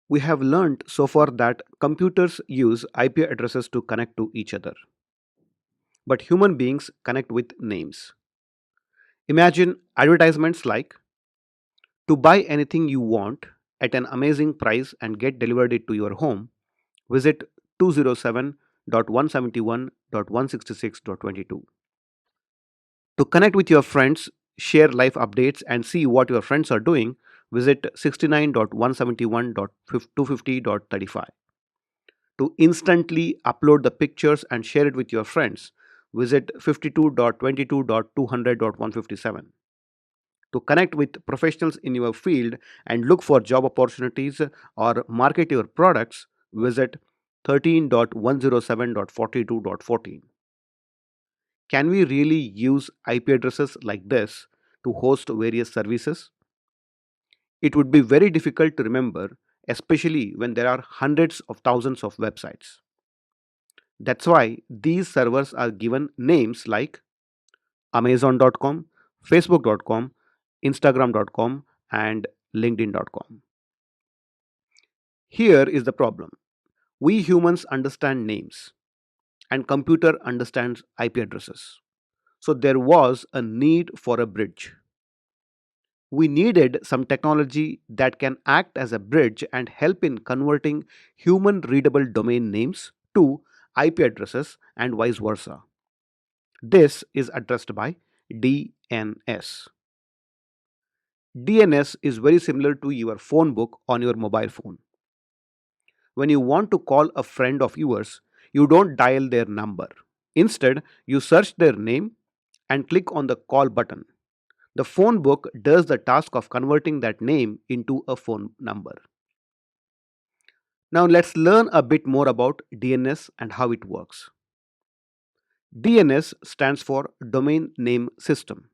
We have learned so far that computers use IP addresses to connect to each other, but human beings connect with names. Imagine advertisements like to buy anything you want at an amazing price and get delivered it to your home. Visit 207.171.166.22. To connect with your friends, share life updates, and see what your friends are doing, visit 69.171.250.35. To instantly upload the pictures and share it with your friends, visit 52.22.200.157. To connect with professionals in your field and look for job opportunities or market your products, visit 13.107.42.14. Can we really use IP addresses like this to host various services? It would be very difficult to remember, especially when there are hundreds of thousands of websites. That's why these servers are given names like Amazon.com, Facebook.com, Instagram.com, and LinkedIn.com. Here is the problem. We humans understand names and computer understands IP addresses. So there was a need for a bridge. We needed some technology that can act as a bridge and help in converting human readable domain names to IP addresses and vice versa. This is addressed by DNS. DNS is very similar to your phone book on your mobile phone. When you want to call a friend of yours, you don't dial their number. Instead, you search their name and click on the call button. The phone book does the task of converting that name into a phone number. Now let's learn a bit more about DNS and how it works. DNS stands for Domain Name System.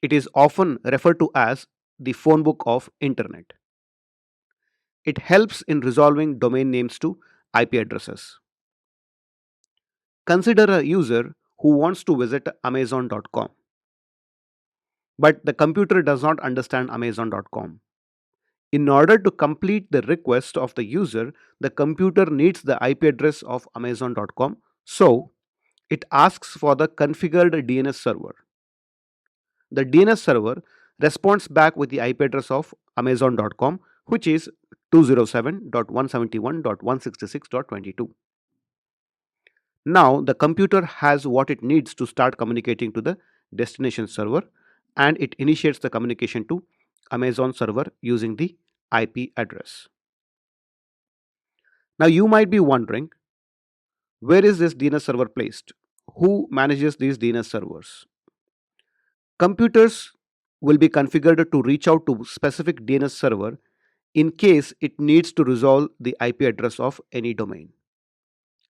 It is often referred to as the phone book of internet. It helps in resolving domain names to IP addresses. Consider a user who wants to visit Amazon.com, but the computer does not understand Amazon.com. In order to complete the request of the user, the computer needs the IP address of Amazon.com, so it asks for the configured DNS server. The DNS server responds back with the IP address of Amazon.com, which is 207.171.166.22. Now the computer has what it needs to start communicating to the destination server, and it initiates the communication to Amazon server using the IP address. Now you might be wondering, where is this DNS server placed? Who manages these DNS servers? Computers will be configured to reach out to specific DNS server in case it needs to resolve the IP address of any domain.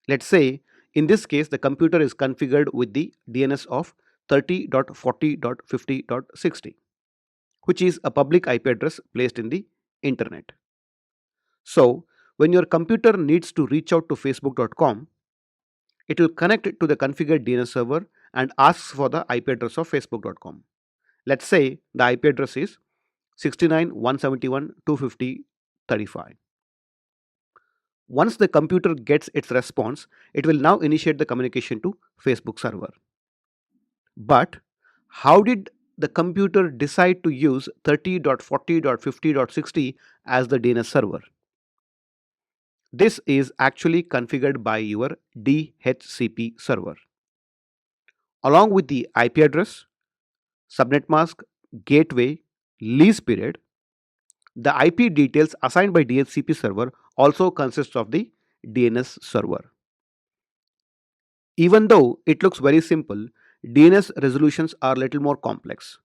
Let's say in this case the computer is configured with the DNS of 30.40.50.60, which is a public IP address placed in the internet. So when your computer needs to reach out to facebook.com, it will connect it to the configured DNS server and asks for the IP address of facebook.com. Let's say the IP address is 69.171.250.35. Once the computer gets its response, it will now initiate the communication to Facebook server. But how did the computer decide to use 30.40.50.60 as the DNS server? This is actually configured by your DHCP server. Along with the IP address, subnet mask, gateway, lease period, the IP details assigned by DHCP server also consists of the DNS server. Even though it looks very simple, DNS resolutions are a little more complex.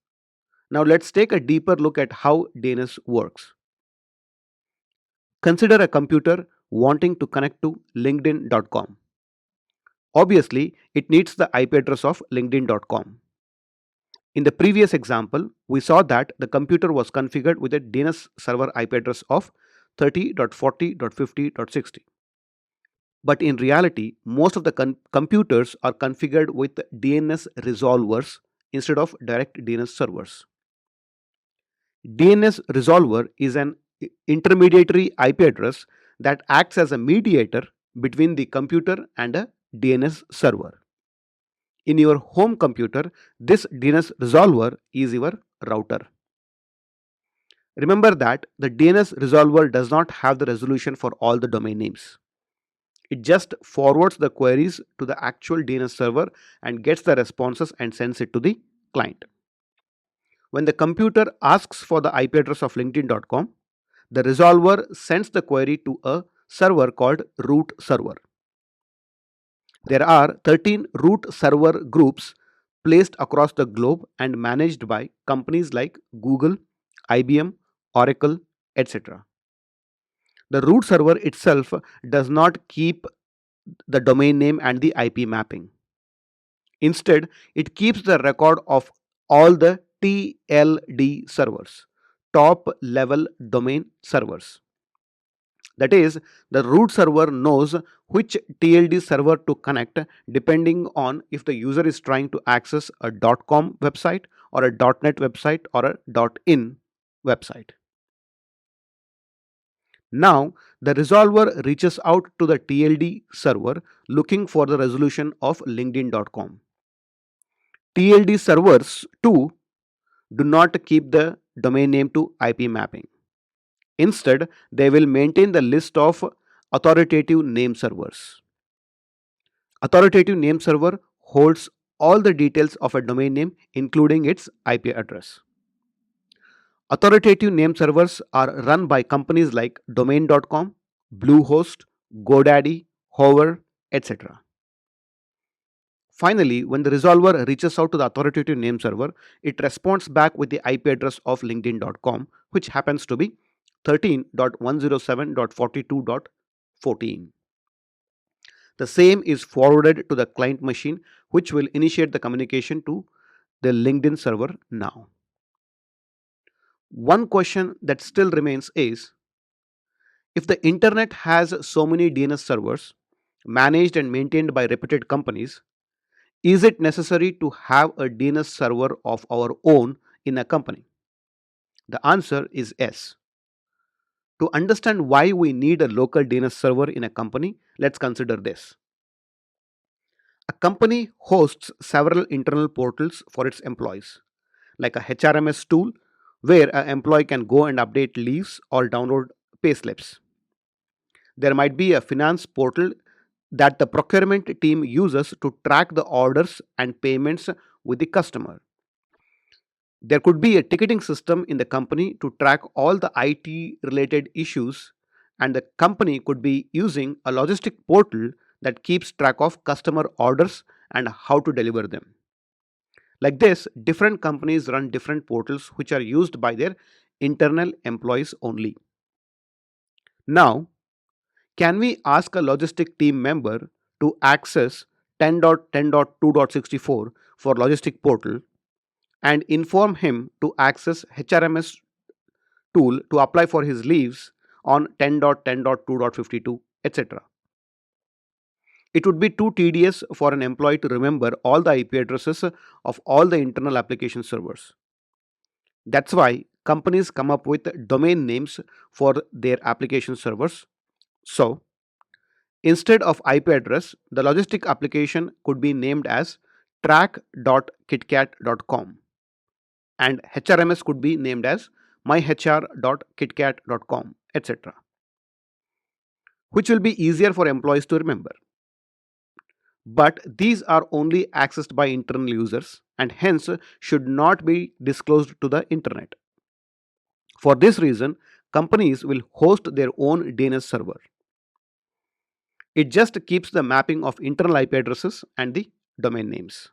Now let's take a deeper look at how DNS works. Consider a computer wanting to connect to LinkedIn.com. Obviously, it needs the IP address of LinkedIn.com. In the previous example, we saw that the computer was configured with a DNS server IP address of 30.40.50.60. But in reality, most of the computers are configured with DNS resolvers instead of direct DNS servers. DNS resolver is an intermediary IP address that acts as a mediator between the computer and a DNS server. In your home computer, this DNS resolver is your router. Remember that the DNS resolver does not have the resolution for all the domain names. It just forwards the queries to the actual DNS server and gets the responses and sends it to the client. When the computer asks for the IP address of LinkedIn.com, the resolver sends the query to a server called root server. There are 13 root server groups placed across the globe and managed by companies like Google, IBM, Oracle, etc. The root server itself does not keep the domain name and the IP mapping. Instead, it keeps the record of all the TLD servers, top level domain servers. That is, the root server knows which TLD server to connect depending on if the user is trying to access a .com website or a .net website or a .in website. Now, the resolver reaches out to the TLD server looking for the resolution of LinkedIn.com. TLD servers too do not keep the domain name to IP mapping. Instead, they will maintain the list of authoritative name servers. Authoritative name server holds all the details of a domain name, including its IP address. Authoritative name servers are run by companies like domain.com, Bluehost, GoDaddy, Hover, etc. Finally, when the resolver reaches out to the authoritative name server, it responds back with the IP address of LinkedIn.com, which happens to be 13.107.42.14. The same is forwarded to the client machine, which will initiate the communication to the LinkedIn server now. One question that still remains is, if the internet has so many DNS servers managed and maintained by reputed companies, is it necessary to have a DNS server of our own in a company? The answer is yes. To understand why we need a local DNS server in a company, let's consider this. A company hosts several internal portals for its employees, like a HRMS tool where an employee can go and update leaves or download payslips. There might be a finance portal that the procurement team uses to track the orders and payments with the customer. There could be a ticketing system in the company to track all the IT related issues, and the company could be using a logistic portal that keeps track of customer orders and how to deliver them. Like this, different companies run different portals which are used by their internal employees only. Now, can we ask a logistic team member to access 10.10.2.64 for logistic portal and inform him to access HRMS tool to apply for his leaves on 10.10.2.52, etc.? It would be too tedious for an employee to remember all the IP addresses of all the internal application servers. That's why companies come up with domain names for their application servers. So, instead of IP address, the logistic application could be named as track.kitkat.com and HRMS could be named as myhr.kitkat.com, etc., which will be easier for employees to remember. But these are only accessed by internal users and hence should not be disclosed to the internet. For this reason, companies will host their own DNS server. It just keeps the mapping of internal IP addresses and the domain names.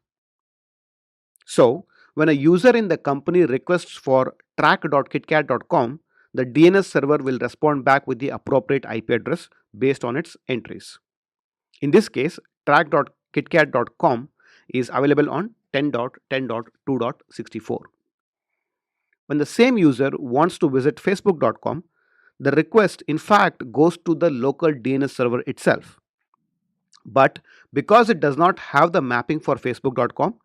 So, when a user in the company requests for track.kitkat.com, the DNS server will respond back with the appropriate IP address based on its entries. In this case, track.kitkat.com is available on 10.10.2.64. When the same user wants to visit facebook.com, the request in fact goes to the local DNS server itself. But because it does not have the mapping for facebook.com,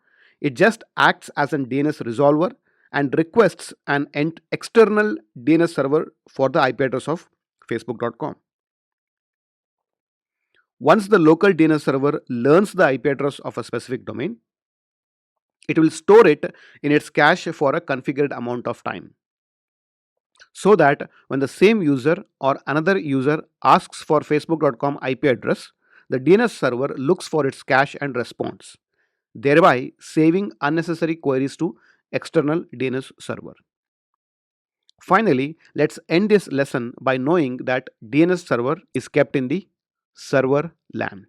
it just acts as a DNS resolver and requests an external DNS server for the IP address of facebook.com. Once the local DNS server learns the IP address of a specific domain, it will store it in its cache for a configured amount of time, so that when the same user or another user asks for facebook.com IP address, the DNS server looks for its cache and responds, thereby saving unnecessary queries to external DNS server. Finally, let's end this lesson by knowing that DNS server is kept in the server LAN.